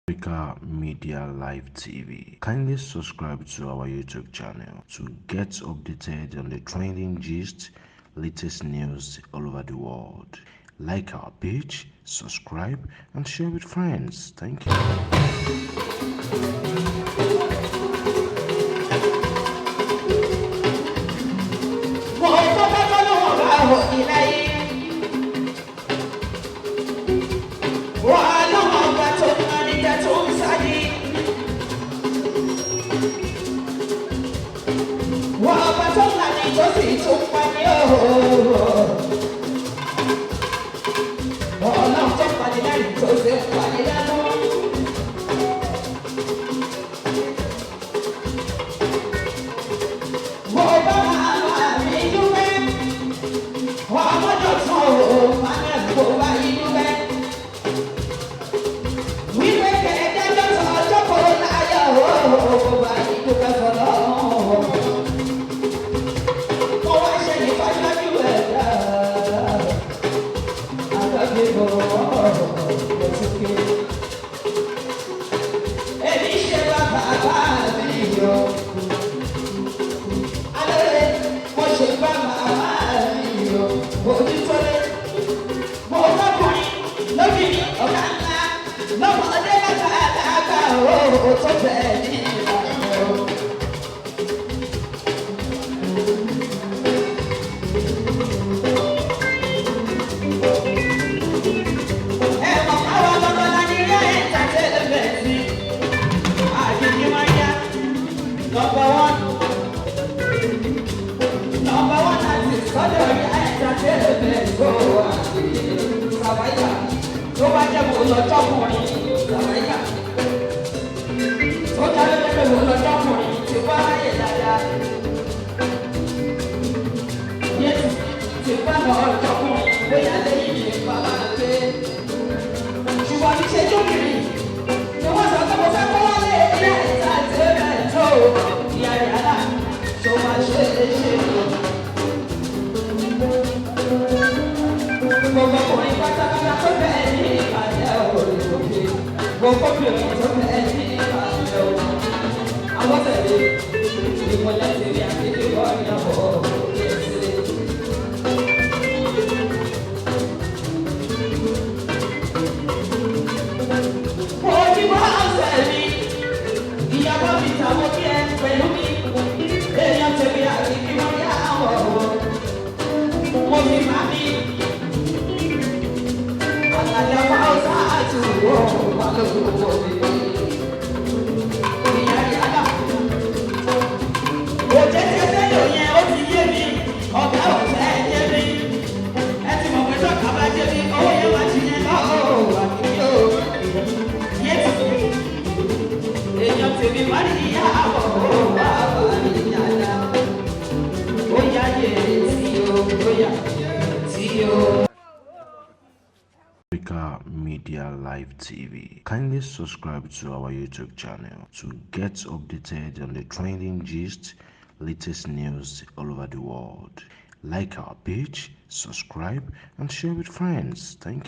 Africa Media Live TV. Kindly subscribe to our YouTube channel to get updated on the trending gist, latest news all over the world. Like our page, subscribe, and share with friends. Thank you. Africa Media Live TV. Kindly subscribe to our YouTube channel to get updated on the trending gist, latest news all over the world. Like our page, subscribe, and share with friends. Thank you.